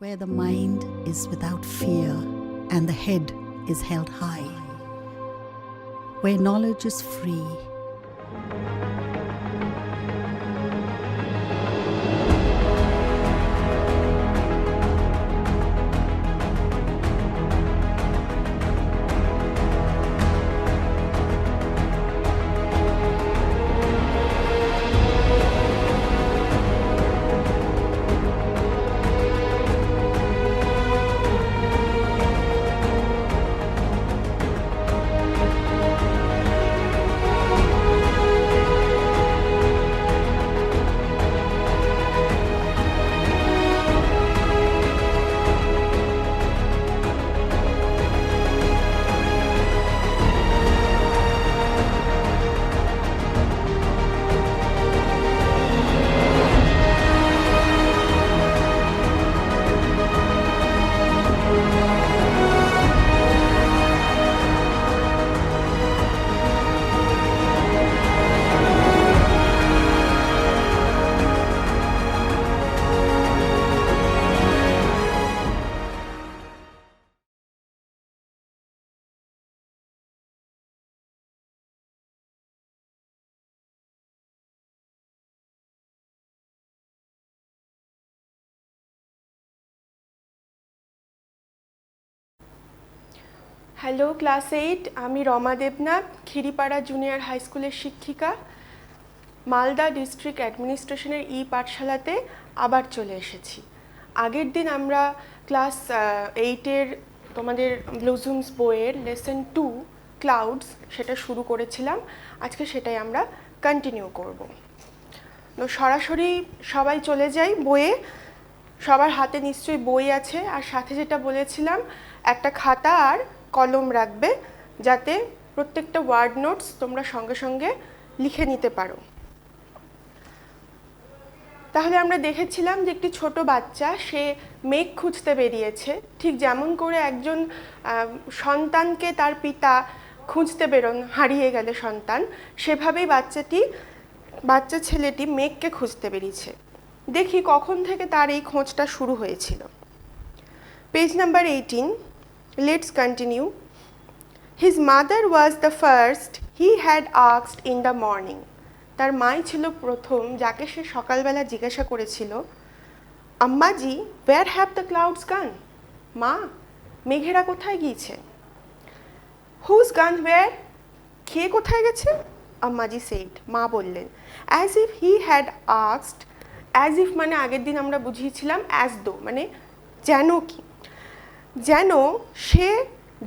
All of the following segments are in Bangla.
where the mind is without fear and the head is held high, where knowledge is free. Hello class 8 আমি রমা দেবনাথ খিরিপাড়া জুনিয়র হাই স্কুলের শিক্ষিকা মালদা ডিস্ট্রিক্ট অ্যাডমিনিস্ট্রেশনের পাঠশালাতে আবার চলে এসেছি। আগের দিন আমরা ক্লাস 8-এর তোমাদের ব্লুজুমস বইয়ের লেসন 2 ক্লাউডস সেটা শুরু করেছিলাম। আজকে সেটাই আমরা কন্টিনিউ করব। তো সরাসরি সবাই চলে যাই বইয়ে। সবার হাতে নিশ্চয়ই বই আছে, আর সাথে যেটা বলেছিলাম একটা খাতা আর কলম রাখবে যাতে প্রত্যেকটা ওয়ার্ড নোটস তোমরা সঙ্গে সঙ্গে লিখে নিতে পারো। তাহলে আমরা দেখেছিলাম যে একটি ছোট বাচ্চা সে মেঘ খুঁজতে বেরিয়েছে, ঠিক যেমন করে একজন সন্তানকে তার পিতা খুঁজতে বেরোন হারিয়ে গেলে সন্তান, সেভাবেই বাচ্চা ছেলেটি মেঘকে খুঁজতে বেরিয়েছে। দেখি কখন থেকে তার এই খোঁজটা শুরু হয়েছিল। Page number 18, let's continue. His mother was the first he had asked in the morning. তার মাই ছিল প্রথম যাকে সে সকালবেলা জিজ্ঞাসা করেছিল, আম্মাজি, where have the clouds gone? মা, মেঘেরা কোথায় গিয়েছে? Who's gone where? কে কোথায় গেছে? আম্মাজি said, মা বললেন। As if he had asked, as if মানে আগের দিন আমরা বুঝিয়েছিলাম as though মানে যেন কি, যেন সে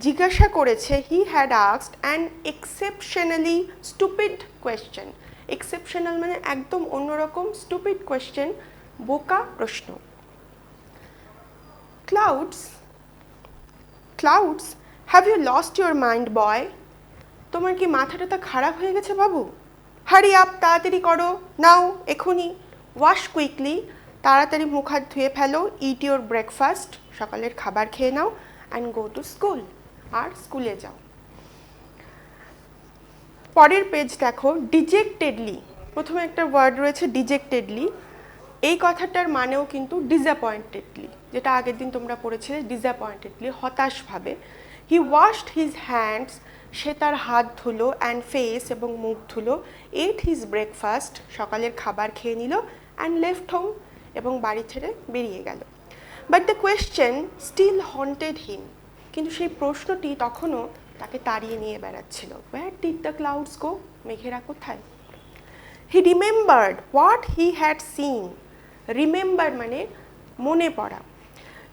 জিজ্ঞাসা করেছে he had asked an exceptionally stupid question. Exceptional মানে একদম অন্যরকম, স্টুপিড কোয়েশ্চেন বোকা প্রশ্ন। Clouds have you lost your mind boy? তোমার কি মাথাটা খারাপ হয়ে গেছে বাবু? হারি আপ, তাড়াতাড়ি করো, নাও এখুনি। ওয়াশ কুইকলি, তাড়াতাড়ি মুখ হাত ধুয়ে ফেলো। ইট ইউর ব্রেকফাস্ট, সকালের খাবার খেয়ে নাও। অ্যান্ড গো টু স্কুল, আর স্কুলে যাও। পরের পেজ দেখো, ডিজেক্টেডলি। প্রথমে একটা ওয়ার্ড রয়েছে ডিজেক্টেডলি। এই কথাটার মানেও কিন্তু ডিসঅ্যাপয়েন্টেডলি, যেটা আগের দিন তোমরা পড়েছিলে, ডিসঅ্যাপয়েন্টেডলি হতাশভাবে। হি ওয়াশড হিজ হ্যান্ডস, সে তার হাত ধুলো, অ্যান্ড ফেস এবং মুখ ধুলো। এট হিজ ব্রেকফাস্ট, সকালের খাবার খেয়ে নিল। অ্যান্ড লেফট হোম, এবং বাড়ি ছেড়ে বেরিয়ে গেল। But the question still haunted him, কিন্তু সেই প্রশ্নটি তখনও তাকে তাড়িয়ে নিয়ে বেড়াচ্ছিল। Where did the clouds go? মেঘেরা কোথায়? He remembered what he had seen. Remember মানে মনে পড়া।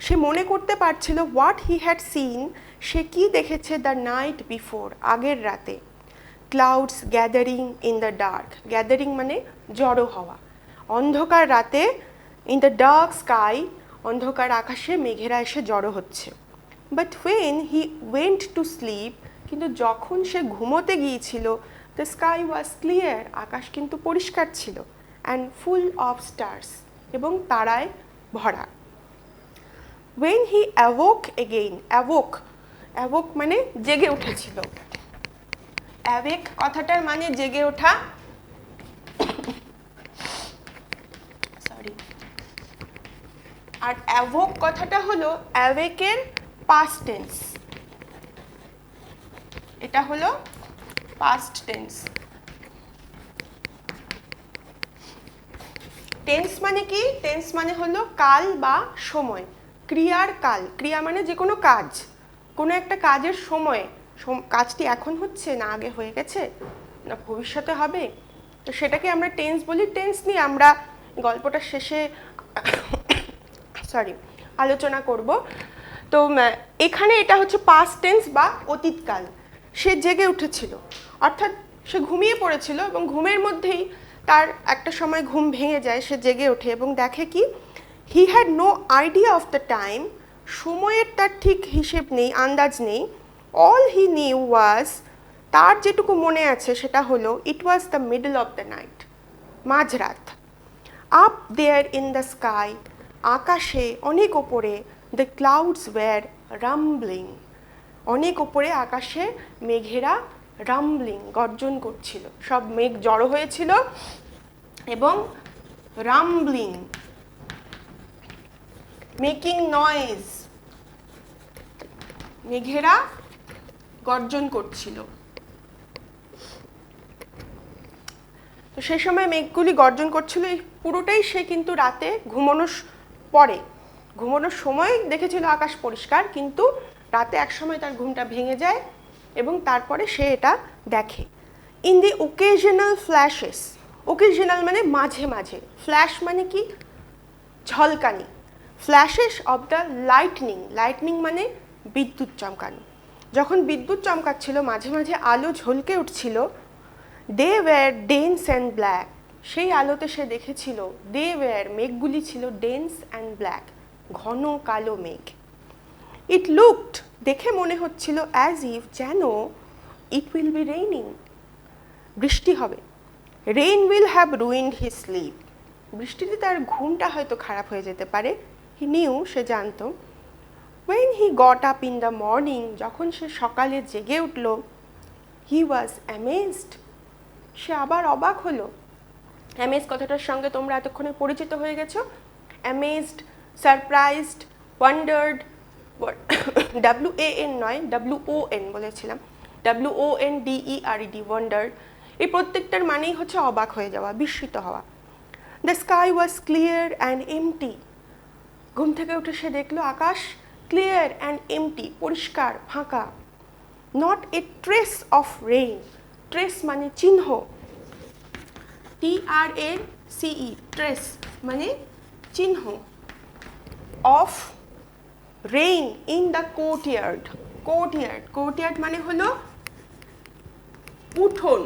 সে মনে করতে পারছিল হোয়াট হি হ্যাড সিন, সে কি দেখেছে দ্য নাইট বিফোর, আগের রাতে। Clouds gathering in the dark, gathering মানে জড়ো হওয়া। অন্ধকার রাতে, ইন দ্য ডার্ক স্কাই, অন্ধকার আকাশে মেঘেরা এসে জড়ো হচ্ছে। But when he went to sleep, কিন্তু যখন সে ঘুমোতে গিয়েছিল, দ্য স্কাই ওয়াজ ক্লিয়ার, আকাশ কিন্তু পরিষ্কার ছিল। অ্যান্ড ফুল অফ স্টার্স, এবং তারায় ভরা। ওয়েন হি অ্যাওোক এগেইন, অ্যাওোক মানে জেগে উঠেছিল। অ্যাওেক কথাটার মানে জেগে ওঠা। সরি, আর অ্যাভোক কথাটা হলো অ্যাওয়েকের পাস্ট টেন্স, এটা হলো পাস্ট টেন্স। টেন্স মানে কি? টেন্স মানে হলো কাল বা সময়, ক্রিয়ার কাল। ক্রিয়া মানে যে কোনো কাজ, কোনো একটা কাজের সময়, কাজটি এখন হচ্ছে না আগে হয়ে গেছে না ভবিষ্যতে হবে, তো সেটাকে আমরা টেন্স বলি। টেন্স নিয়ে আমরা গল্পটা শেষে আলোচনা করব। তো এখানে এটা হচ্ছে পাস্ট টেন্স বা অতীতকাল। সে জেগে উঠেছিল, অর্থাৎ সে ঘুমিয়ে পড়েছিল এবং ঘুমের মধ্যেই তার একটা সময় ঘুম ভেঙে যায়, সে জেগে ওঠে এবং দেখে কি he had no idea of the time, সময়ের তার ঠিক হিসেব নেই, আন্দাজ নেই। অল হি নিউ ওয়াজ, তার যেটুকু মনে আছে সেটা হলো it was the middle of the night, মাঝরাত। Up there in the sky, আকাশে অনেক ওপরে, দ্য ক্লাউডস ওয়্যার রাম্বলিং, অনেক ওপরে আকাশে মেঘেরা রাম্বলিং, গর্জন করছিল, সব মেঘ জড়ো হয়েছিল এবং রাম্বলিং, মেকিং নয়েজ, মেঘেরা গর্জন করছিল। তো সেই সময় মেঘগুলি গর্জন করছিল, এই পুরোটাই সে কিন্তু রাতে ঘুমানোর পরে, ঘুমানোর সময় দেখেছিল আকাশ পরিষ্কার, কিন্তু রাতে এক সময় তার ঘুমটা ভেঙে যায় এবং তারপরে সে এটা দেখে। In the occasional flashes, occasional মানে মাঝে মাঝে, ফ্ল্যাশ মানে কি? ঝলকানি। Flashes of the lightning, lightning মানে বিদ্যুৎ চমকানো। যখন বিদ্যুৎ চমকাচ্ছিল, মাঝে মাঝে আলো ঝলকে উঠছিল, they were dense and black, সেই আলোতে সে দেখেছিল দে ওয়্যার, মেঘগুলি ছিল ডেন্স অ্যান্ড ব্ল্যাক, ঘন কালো মেঘ। ইট লুকড, দেখে মনে হচ্ছিল অ্যাজ ইফ, যেন ইট উইল বি রেইনিং, বৃষ্টি হবে। Rain will have ruined his sleep, বৃষ্টিতে তার ঘুমটা হয়তো খারাপ হয়ে যেতে পারে। হি নিউ, সে জানতো। When he got up in the morning, যখন সে সকালে জেগে উঠল, হি ওয়াজ অ্যামেজড, সে আবার অবাক হলো। অ্যামেজ কথাটার সঙ্গে তোমরা এতক্ষণে পরিচিত হয়ে গেছো। অ্যামেজড, সারপ্রাইজড, ওয়ান্ডার্ড, WAN নয়, WON বলেছিলাম, WONDERED, ওয়ান্ডার্ড। এই প্রত্যেকটার মানেই হচ্ছে অবাক হয়ে যাওয়া, বিস্মিত হওয়া। The sky was clear and empty, ঘুম থেকে উঠে সে দেখলো আকাশ ক্লিয়ার অ্যান্ড এমটি, পরিষ্কার, ফাঁকা। Not a trace of rain, trace মানে চিহ্ন, TRACE, ট্রেস মানে চিহ্ন, of rain in the courtyard, courtyard, courtyard মানে হলো উঠোন।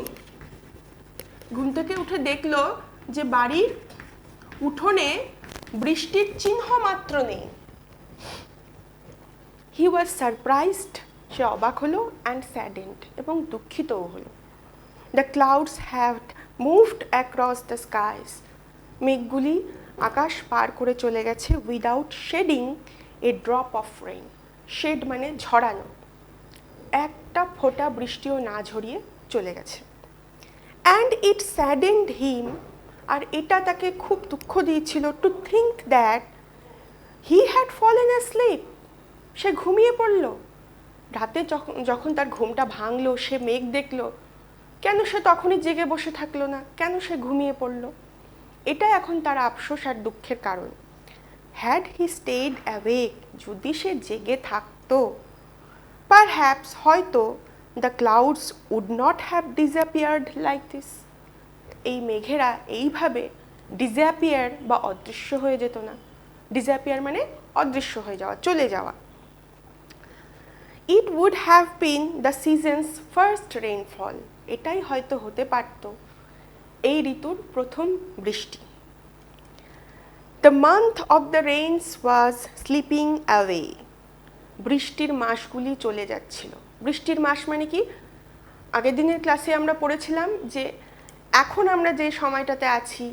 ঘুম থেকে উঠে দেখলো যে বাড়ির উঠোনে বৃষ্টির চিহ্ন মাত্র নেই। হি ওয়াজ সারপ্রাইজড, সে অবাক হলো, অ্যান্ড স্যাডেন্ড, এবং দুঃখিতও হলো। The clouds have moved across the skies, মেঘগুলি আকাশ পার করে চলে গেছে, without shedding a drop of rain, shed মানে ঝরানো, একটা ফোঁটা বৃষ্টিও না ঝরিয়ে চলে গেছে। অ্যান্ড ইট স্যাডেন্ড হিম, আর এটা তাকে খুব দুঃখ দিয়েছিল, to think that he had fallen asleep, সে ঘুমিয়ে পড়ল। রাতে যখন তার ঘুমটা ভাঙলো, সে মেঘ দেখলো, কেন সে তখনই জেগে বসে থাকলো না, কেন সে ঘুমিয়ে পড়ল? এটা এখন তার আফসোস আর দুঃখের কারণ। হ্যাড হি স্টেড অ্যাওয়েক, যদি সে জেগে থাকতো, পারহ্যাপস, হয়তো, the clouds would not have disappeared like this, এই মেঘেরা এইভাবে ডিসঅ্যাপিয়ার বা অদৃশ্য হয়ে যেত না। ডিসঅ্যাপিয়ার মানে অদৃশ্য হয়ে যাওয়া, চলে যাওয়া। It would have been the season's first rainfall, এটাই হয়তো হতে পারত এই ঋতুর প্রথম বৃষ্টি। The month of the rains was slipping away, বৃষ্টির মাসগুলি চলে যাচ্ছিল। বৃষ্টির মাস মানে কি? আগের দিনের ক্লাসে আমরা পড়েছিলাম যে এখন আমরা যে সময়টাতে আছি,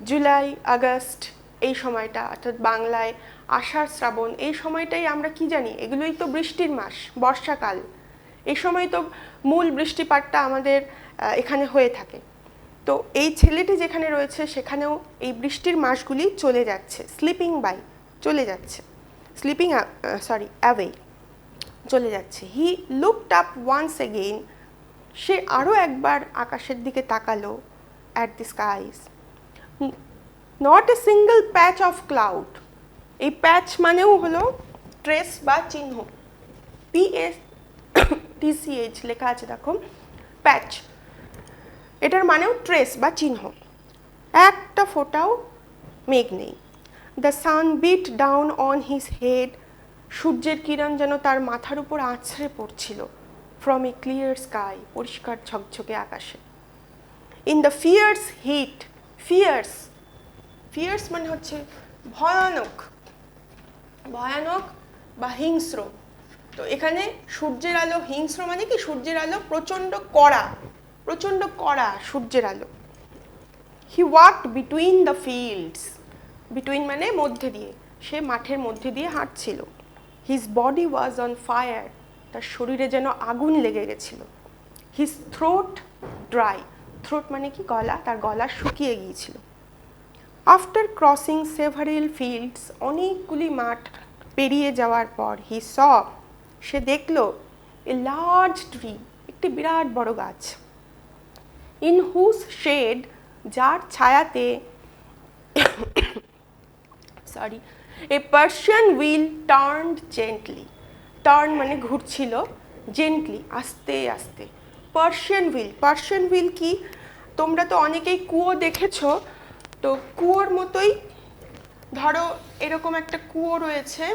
জুলাই, আগস্ট, এই সময়টা, অর্থাৎ বাংলায় আষাঢ়, শ্রাবণ, এই সময়টাই আমরা কি জানি, এগুলোই তো বৃষ্টির মাস, বর্ষাকাল। এই সময় তো মূল বৃষ্টিপাতটা আমাদের এখানে হয়ে থাকে। তো এই ছেলেটি যেখানে রয়েছে সেখানেও এই বৃষ্টির মাসগুলি চলে যাচ্ছে, স্লিপিং বাই, চলে যাচ্ছে, অ্যাওয়ে, চলে যাচ্ছে। He looked up once again, সে আরও একবার আকাশের দিকে তাকালো, at the skies, not a single patch of cloud, এই প্যাচ মানেও হলো ট্রেস বা চিহ্ন, PATCH লেখা আছে দেখো, প্যাচ, এটার মানেও ট্রেস বা চিহ্ন, একটা ফোঁটাও মেঘ নেই। The sun beat down on his head, সূর্যের কিরণ যেন তার মাথার উপর আছড়ে পড়ছিল, ফ্রম এ ক্লিয়ার স্কাই, পরিষ্কার ঝকঝকে আকাশে। In the fierce heat, fierce, fierce মানে হচ্ছে ভয়ানক, ভয়ানক বা হিংস্র। তো এখানে সূর্যের আলো, হিংস্র মানে কি সূর্যের আলো প্রচণ্ড কড়া, প্রচণ্ড কড়া সূর্যের আলো। He walked between the fields, between মানে মধ্যে দিয়ে, সে মাঠের মধ্যে দিয়ে হাঁটছিল। His body was on fire, তার শরীরে যেন আগুন লেগে গেছিল। হিজ থ্রোট ড্রাই, থ্রোট মানে কি গলা, তার গলা শুকিয়ে গিয়েছিল। আফটার ক্রসিং সেভারেল ফিল্ডস, অনেকগুলি মাঠ পেরিয়ে যাওয়ার পর, হি স, সে দেখল, এ লার্জ ট্রি, একটি বিরাট বড় গাছ। ইন হুজ শেড, যার ছায়াতে, a Persian wheel turned gently, turn মানে ঘুরছিল, জেন্টলি আস্তে আস্তে। পার্সিয়ান হুইল, পার্সিয়ান হুইল কি, তোমরা তো অনেকেই কুয়ো দেখেছো, তো কুয়োর মতোই ধরো এরকম একটা কুয়ো রয়েছে,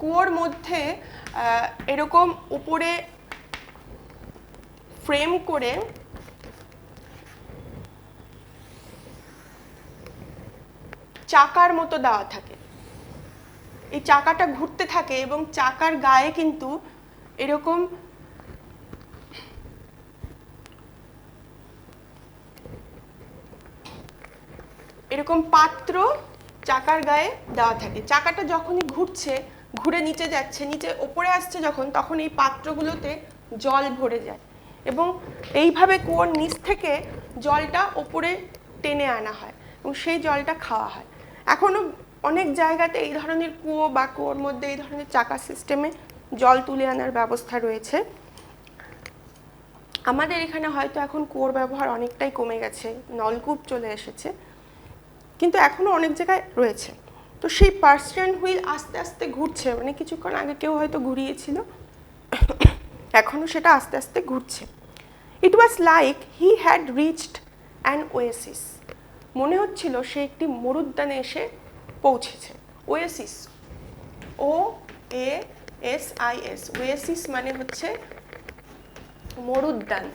কুয়োর মধ্যে এরকম উপরে ফ্রেম করে চাকার মতো দেওয়া থাকে, এই চাকাটা ঘুরতে থাকে এবং চাকার গায়ে কিন্তু এরকম এরকম পাত্র চাকার গায়ে দেওয়া থাকে। চাকাটা যখনই ঘুরছে, ঘুরে নিচে যাচ্ছে, নিচে ওপরে আসছে যখন, তখন এই পাত্রগুলোতে জল ভরে যায় এবং এইভাবে কুয়োর নিচ থেকে জলটা ওপরে টেনে আনা হয় এবং সেই জলটা খাওয়া হয়। এখনো অনেক জায়গাতে এই ধরনের কুয়ো বা কুয়োর মধ্যে এই ধরনের চাকা সিস্টেমে জল তুলে আনার ব্যবস্থা রয়েছে। আমাদের এখানে হয়তো এখন কুয়োর ব্যবহার অনেকটাই কমে গেছে, নলকূপ চলে এসেছে, কিন্তু এখনো অনেক জায়গায় রয়েছে। তো সেই পার্সিয়ান হুইল আস্তে আস্তে ঘুরছে, মানে কিছুক্ষণ আগে কেউ হয়তো ঘুরিয়েছিল, এখনো সেটা আস্তে আস্তে ঘুরছে। It was like he had reached an oasis, মনে হচ্ছিল সে একটি মরুদ্যানে এসে পৌঁছেছে। ওয়েসিস, OASIS, ওয়েসিস মানে হচ্ছে মরুদ্যান।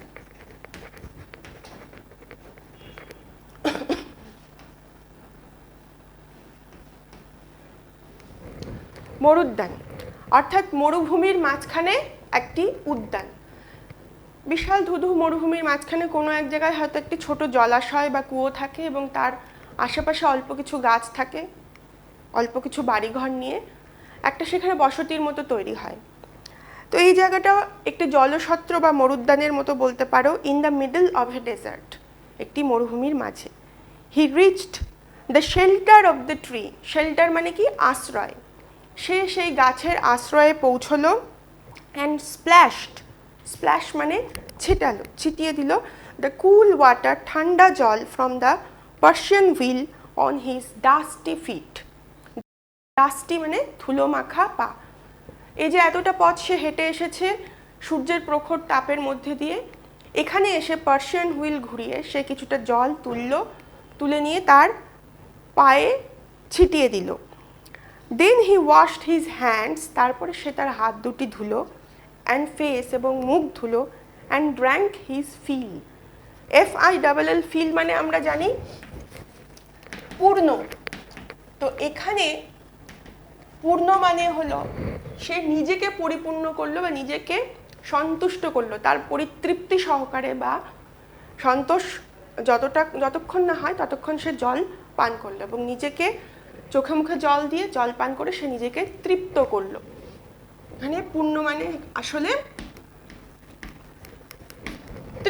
মরুদ্যান অর্থাৎ মরুভূমির মাঝখানে একটি উদ্যান, বিশাল ধুধু মরুভূমির মাঝখানে কোনো এক জায়গায় হয়তো একটি ছোট জলাশয় বা কুয়ো থাকে এবং তার আশেপাশে অল্প কিছু গাছ থাকে, অল্প কিছু বাড়িঘর নিয়ে একটা সেখানে বসতির মতো তৈরি হয়। তো এই জায়গাটা একটি জলছত্র বা মরুদ্যানের মতো বলতে পারো, in the middle of a desert, একটি মরুভূমির মাঝে। হি reached the shelter of the tree, shelter মানে কি আশ্রয়, সে সেই গাছের আশ্রয়ে পৌঁছলো। অ্যান্ড স্প্ল্যাশড, স্প্ল্যাশ মানে ছিটালো, ছিটিয়ে দিল, দ্য কুল ওয়াটার, ঠান্ডা জল, from the Persian wheel on his dusty feet, dusty মানে ধুলো মাখা পা। এই যে এতটা পথ সে হেঁটে এসেছে সূর্যের প্রখর তাপের মধ্যে দিয়ে, এখানে এসে পার্সিয়ান হুইল ঘুরিয়ে সে কিছুটা জল তুলে নিয়ে তার পায়ে ছিটিয়ে দিল। দেন হি ওয়াশড হিজ হ্যান্ডস, তারপরে সে তার হাত দুটি ধুলো, অ্যান্ড ফেস এবং মুখ ধুলো, and drank his fill, FILL, fill মানে আমরা জানি পূর্ণ। তো এখানে পূর্ণ মানে হলো সে নিজেকে পরিপূর্ণ করলো বা নিজেকে সন্তুষ্ট করলো, তার পরিতৃপ্তি সহকারে বা সন্তোষ যতক্ষণ না হয় ততক্ষণ সে জল পান করলো এবং নিজেকে চোখে মুখে জল দিয়ে জল পান করে সে নিজেকে তৃপ্ত করলো। এখানে পূর্ণ মানে আসলে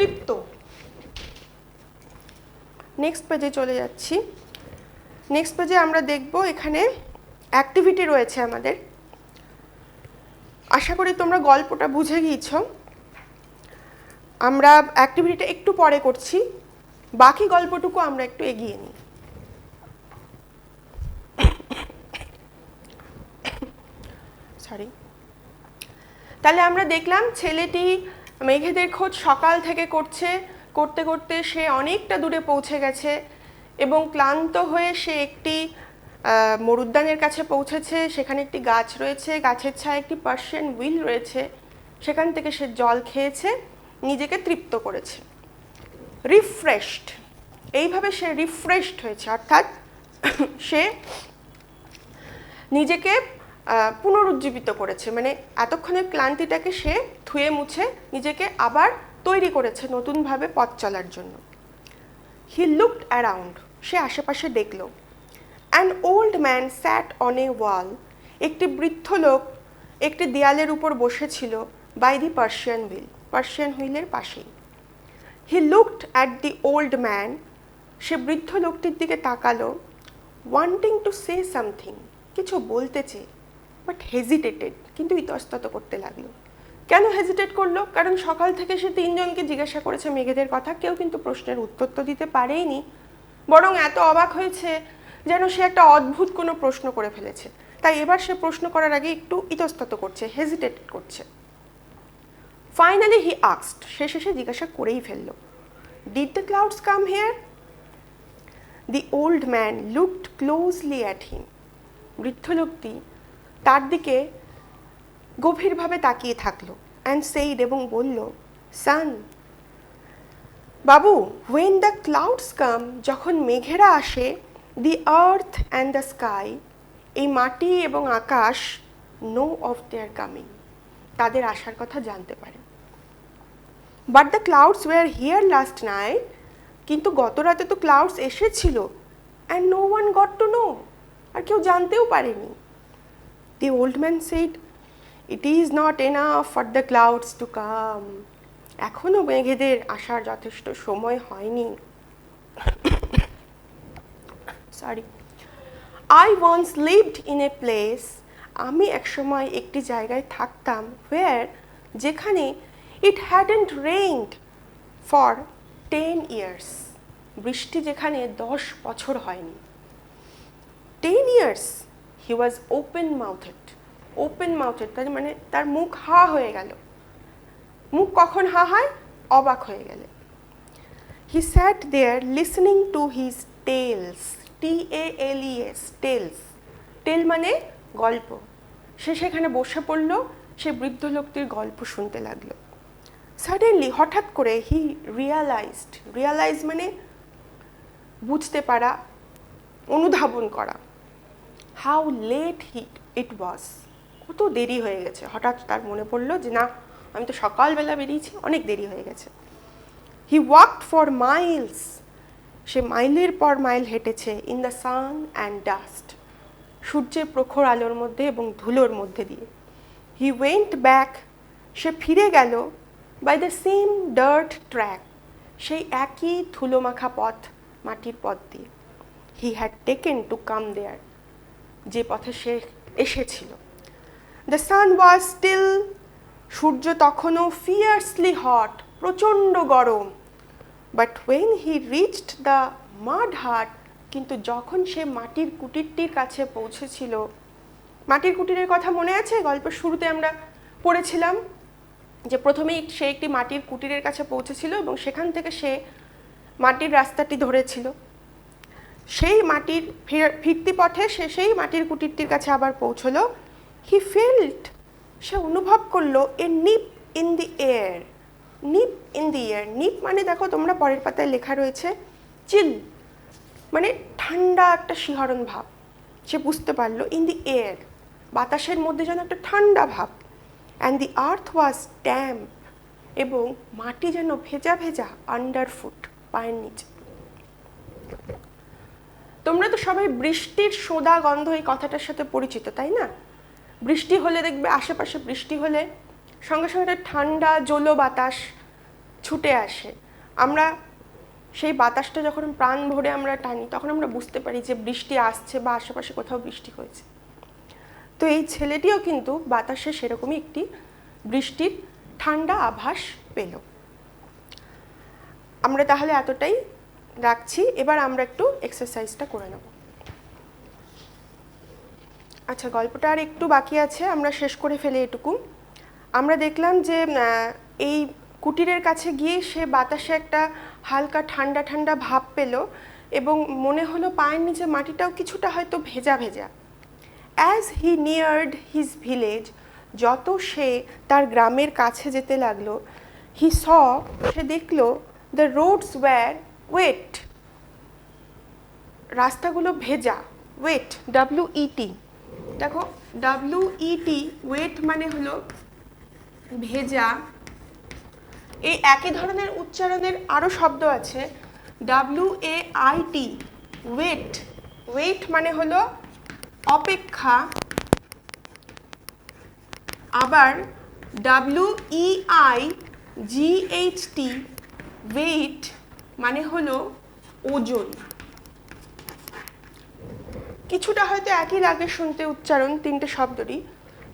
তৃপ্ত। নেক্সট পেজে চলে যাচ্ছি। নেক্সট পেজে আমরা দেখব এখানে অ্যাক্টিভিটি রয়েছে আমাদের। আশা করি তোমরা গল্পটা বুঝে গিয়েছো। আমরা অ্যাক্টিভিটিটা একটু পরে করছি, বাকি গল্পটুকু আমরা একটু এগিয়ে নিই। সরি। তাহলে আমরা দেখলাম ছেলেটি মেঘেদের খোঁজ সকাল থেকে করছে, করতে করতে সে অনেকটা দূরে পৌঁছে গেছে এবং ক্লান্ত হয়ে সে একটি মরুদ্যানের কাছে পৌঁছেছে। সেখানে একটি গাছ রয়েছে, গাছের ছায় একটি পার্সিয়ান হুইল রয়েছে, সেখান থেকে সে জল খেয়েছে, নিজেকে তৃপ্ত করেছে, রিফ্রেশড। এইভাবে সে রিফ্রেশড হয়েছে, অর্থাৎ সে নিজেকে পুনরুজ্জীবিত করেছে, মানে এতক্ষণের ক্লান্তিটাকে সে ধুয়ে মুছে নিজেকে আবার তৈরি করেছে নতুনভাবে পথ চলার জন্য। হি লুকড অ্যারাউন্ড, সে আশেপাশে দেখল। An old man sat on a wall, একটি বৃদ্ধ লোক একটি দেয়ালের উপর বসেছিল, by the Persian wheel, Persian হুইলের পাশেই। He looked at the old man, সে বৃদ্ধ লোকটির দিকে তাকালো, ওয়ান্টিং টু সে সামথিং, কিছু বলতে চেয়ে, বাট হেজিটেটেড, কিন্তু ইতস্তত করতে লাগলো। কেন হেজিটেট করলো? কারণ সকাল থেকে সে তিনজনকে জিজ্ঞাসা করেছে মেঘেদের কথা, কেউ কিন্তু প্রশ্নের উত্তর তো দিতে পারেইনি, বরং এত অবাক হয়েছে যেন সে একটা অদ্ভুত কোনো প্রশ্ন করে ফেলেছে। তাই এবার সে প্রশ্ন করার আগে একটু ইতস্তত করছে, হেজিটেট করছে। ফাইনালি হি আস্কড, সে শেষে জিজ্ঞাসা করেই ফেলল, did the clouds come here? The old man looked closely at him, বৃদ্ধ লোকটি তার দিকে গভীরভাবে তাকিয়ে থাকলো, অ্যান্ড সেইড, এবং বলল, সান, বাবু, হোয়েন দ্য ক্লাউডস কাম, যখন মেঘেরা আসে, the earth and the sky, এই মাটি এবং আকাশ, নো অফ দেয়ার কামিং, তাদের আসার কথা জানতে পারে। But the clouds were here last night, কিন্তু গত রাতে তো ক্লাউডস এসেছিল, and no one got to know, আর কেউ জানতেও পারেনি। The old man said, it is not enough for the clouds to come, এখনও মেঘেদের আসার যথেষ্ট সময় হয়নি। Sorry. I once lived in a place, আমি একসময় একটি জায়গায় থাকতাম, হোয়ার, যেখানে it hadn't rained for 10 years, বৃষ্টি যেখানে 10 বছর হয়নি। 10 years, he was open mouthed, open mouthed তার মানে তার মুখ হা হয়ে গেল। মুখ কখন হা হয়? অবাক হয়ে গেলে। He sat there listening to his tales, TALES, tales, tale মানে গল্প। সে সেখানে বসে পড়ল, সে বৃদ্ধ লোকটির গল্প শুনতে লাগলো। সাডেনলি, হঠাৎ করে, হি রিয়ালাইজড, রিয়ালাইজ মানে বুঝতে পারা, অনুধাবন করা, হাউ লেট ইট ওয়াজ, কত দেরি হয়ে গেছে। হঠাৎ তার মনে পড়লো যে না, আমি তো সকালবেলা বেরিয়েছি, অনেক দেরি হয়ে গেছে। হি ওয়াকড ফর মাইলস, সে মাইলের পর মাইল হেঁটেছে, in the sun and dust, সূর্যের প্রখর আলোর মধ্যে এবং ধুলোর মধ্যে দিয়ে। হি ওয়েন্ট ব্যাক, সে ফিরে গেল, by the same dirt track, সেই একই ধুলোমাখা পথ, মাটির পথ দিয়ে। He had taken to come there, যে পথে সে এসেছিল। দ্য সান ওয়াজ স্টিল, সূর্য তখনও ফিয়ার্সলি হট, প্রচণ্ড গরম। But when he reached the mud hut, কিন্তু যখন সে মাটির কুটিরটির কাছে পৌঁছেছিল, মাটির কুটিরের কথা মনে আছে? গল্পের শুরুতে আমরা পড়েছিলাম যে প্রথমেই সে একটি মাটির কুটিরের কাছে পৌঁছেছিল এবং সেখান থেকে সে মাটির রাস্তাটি ধরেছিল। সেই মাটির ফিরতি পথে সে সেই মাটির কুটিরটির কাছে আবার পৌঁছলো। হি ফেল্ট, সে অনুভব করলো, a nip in the air, nip in the air. Nip মানে দেখো তোমরা পরের পাতায় লেখা রয়েছে চিল, মানে ঠান্ডা একটা শিহরণ ভাব। সে বুঝতে পারলো ইন দি এয়ার, বাতাসের মধ্যে যেন একটা ঠান্ডা ভাব। And the earth was damp, এবং মাটি যেন ভেজা ভেজা, আন্ডারফুট, পায়ের নিচে। তোমরা তো সবাই বৃষ্টির সোদা গন্ধ এই কথাটার সাথে পরিচিত, তাই না? বৃষ্টি হলে দেখবে, আশেপাশে বৃষ্টি হলে সঙ্গে সঙ্গে একটা ঠান্ডা জলো বাতাস ছুটে আসে। আমরা সেই বাতাসটা যখন প্রাণ ভরে আমরা টানি তখন আমরা বুঝতে পারি যে বৃষ্টি আসছে বা আশেপাশে কোথাও বৃষ্টি হয়েছে। তো এই ছেলেটিও কিন্তু বাতাসে সেরকমই একটি বৃষ্টির ঠান্ডা আভাস পেল। আমরা তাহলে এতটাই রাখছি, এবার আমরা একটু এক্সারসাইজটা করে নেব। আচ্ছা, গল্পটা আর একটু বাকি আছে, আমরা শেষ করে ফেলে এটুকু। আমরা দেখলাম যে এই কুটিরের কাছে গিয়ে সে বাতাসে একটা হালকা ঠান্ডা ঠান্ডা ভাব পেল এবং মনে হলো পায়ের নিচে মাটিটাও কিছুটা হয়তো ভেজা ভেজা। অ্যাজ হি নিয়ার্ড হিজ ভিলেজ, যত সে তার গ্রামের কাছে যেতে লাগলো, সে দেখলো দ্য রোডস ওয়্যার ওয়েট, রাস্তাগুলো ভেজা। ওয়েট, WET, দেখো WET, ওয়েট মানে হলো ভেজা। এই একই ধরনের উচ্চারণের আরও শব্দ আছে, WAIT, ওয়েট। ওয়েট মানে হলো অপেক্ষা। আবার WEIGHT, ওয়েট মানে হলো ওজন। কিছুটা হয়তো একই লাগে শুনতে উচ্চারণ, তিনটে শব্দরই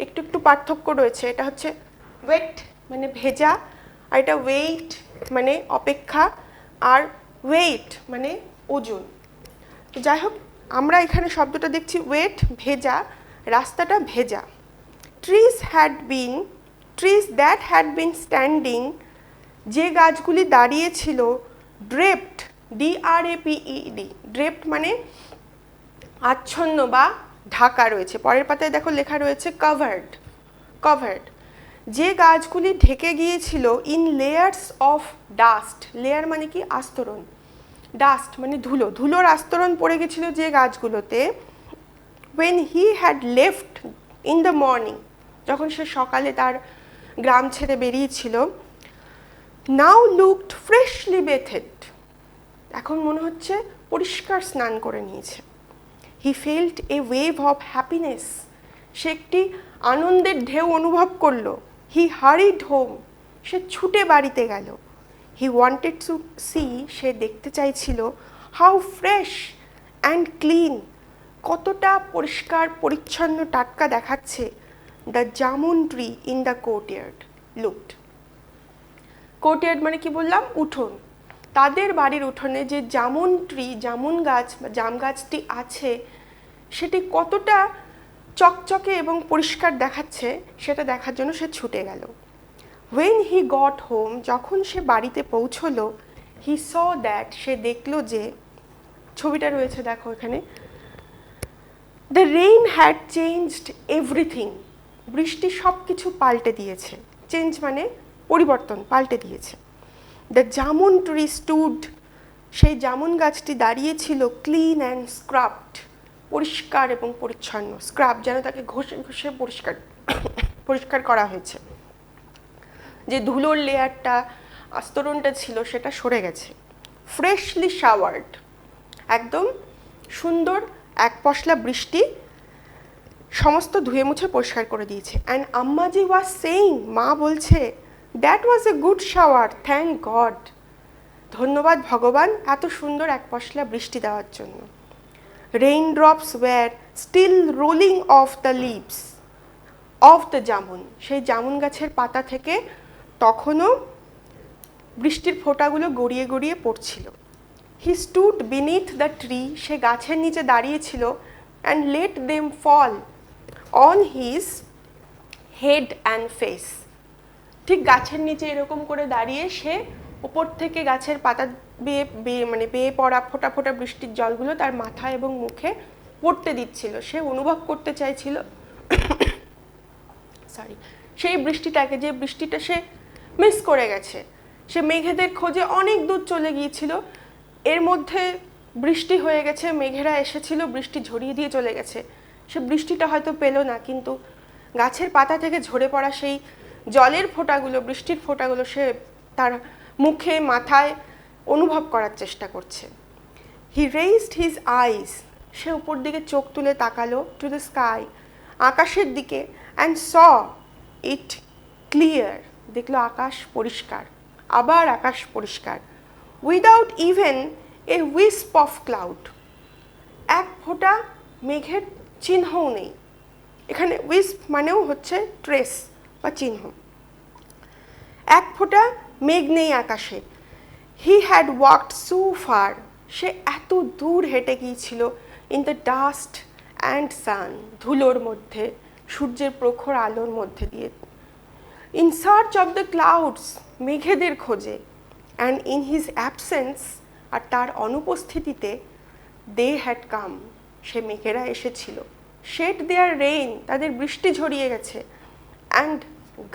একটু একটু পার্থক্য রয়েছে। এটা হচ্ছে ওয়েট মানে ভেজা, আর এটা ওয়েট মানে অপেক্ষা, আর ওয়েট মানে ওজন। তো যাই হোক, আমরা এখানে শব্দটা দেখছি ওয়েট, ভেজা, রাস্তাটা ভেজা। Trees that had been standing, যে গাছগুলি দাঁড়িয়েছিল, ড্রেপড, DRAPED, ড্রেপড মানে আচ্ছন্ন বা ঢাকা রয়েছে। পরের পাতায় দেখো লেখা রয়েছে কভার্ড। যে গাছগুলি ঢেকে গিয়েছিল in layers of dust, layer মানে কি আস্তরণ, ডাস্ট মানে ধুলোর আস্তরণ পড়ে গেছিল যে গাছগুলোতে। when he had left in the morning, যখন সে সকালে তার গ্রাম ছেড়ে বেরিয়েছিল, now looked freshly bathed, এখন মনে হচ্ছে পরিষ্কার স্নান করে নিয়েছে। he felt a wave of happiness, সে একটি আনন্দের ঢেউ অনুভব করলো। he hurried home, সে ছুটে বাড়িতে গেল। he wanted to see, সে দেখতে চাইছিল, how fresh and clean, কতটা পরিষ্কার পরিচ্ছন্ন টাটকা দেখাচ্ছে the jamun tree in the courtyard looked। Courtyard মানে কি বললাম, উঠোন। তাদের বাড়ির উঠোনে যে জামুন ট্রি, জামুন গাছ বা জাম গাছটি আছে, সেটি কতটা চকচকে এবং পরিষ্কার দেখাচ্ছে সেটা দেখার জন্য সে ছুটে গেল। when he got home, যখন সে বাড়িতে পৌঁছলো, he saw that, সে দেখলো যে, ছবিটা রয়েছে দেখো এখানে, the rain had changed everything, বৃষ্টি সব কিছু পাল্টে দিয়েছে। চেঞ্জ মানে পরিবর্তন, পাল্টে দিয়েছে। দ্য জামুন ট্রি স্টুড, সেই জামুন গাছটি দাঁড়িয়েছিল, ক্লিন অ্যান্ড স্ক্রাবড, পরিষ্কার এবং পরিচ্ছন্ন। স্ক্রাব যেন তাকে ঘষে ঘষে পরিষ্কার করা হয়েছে, যে ধুলোর লেয়ারটা, আস্তরণটা ছিল সেটা সরে গেছে। ফ্রেশলি শাওয়ার্ড, একদম সুন্দর এক পশলা বৃষ্টি সমস্ত ধুয়ে মুছে পরিষ্কার করে দিয়েছে। অ্যান্ড আম্মাজি ওয়াজ সেইং, মা বলছে, that was a good shower, thank God, ধন্যবাদ ভগবান এত সুন্দর এক পশলা বৃষ্টি দেওয়ার জন্য। Rain drops were still rolling off the leaves of the jamun, সেই জামুন গাছের পাতা থেকে তখনও বৃষ্টির ফোঁটাগুলো গড়িয়ে গড়িয়ে পড়ছিল। He stood beneath the tree, সে গাছের নিচে দাঁড়িয়েছিল, and let them fall on his head and face, ঠিক গাছের নিচে এরকম করে দাঁড়িয়ে সে উপর থেকে গাছের পাতা বেয়ে পড়া ফোঁটা ফোঁটা বৃষ্টির জলগুলো তার মাথা এবং মুখে পড়তে দিচ্ছিল। সে অনুভব করতে চাইছিল সেই বৃষ্টিটাকে, যে বৃষ্টিটা সে মিস করে গেছে। সে মেঘেদের খোঁজে অনেক দূর চলে গিয়েছিল, এর মধ্যে বৃষ্টি হয়ে গেছে, মেঘেরা এসেছিল, বৃষ্টি ঝরিয়ে দিয়ে চলে গেছে। সে বৃষ্টিটা হয়তো পেল না, কিন্তু গাছের পাতা থেকে ঝরে পড়া সেই জলের ফোঁটাগুলো, বৃষ্টির ফোঁটাগুলো সে তার মুখে মাথায় অনুভব করার চেষ্টা করছে। হি রেইজড হিজ আইজ, সে উপর দিকে চোখ তুলে তাকালো, টু দ্য স্কাই, আকাশের দিকে, অ্যান্ড স ইট ক্লিয়ার, দেখলো আকাশ পরিষ্কার। আবার আকাশ পরিষ্কার। Without even a wisp of cloud, এক ফোঁটা মেঘের চিহ্নও নেই। এখানে উইস্প মানেও হচ্ছে ট্রেস বা চিহ্ন। এক ফোঁটা মেঘ নেই আকাশে। He had walked so far, সে এত দূর হেঁটে গিয়েছিল। In the dust and sun, ধুলোর মধ্যে, সূর্যের প্রখর আলোর মধ্যে দিয়ে। In search of the clouds, মেঘেদের খোঁজে। অ্যান্ড ইন হিজ অ্যাবসেন্স, আর তার অনুপস্থিতিতে, দে হ্যাড কাম, সে মেঘেরা এসেছিল। শেড দেয়ার রেইন, তাদের বৃষ্টি ঝরিয়ে গেছে। অ্যান্ড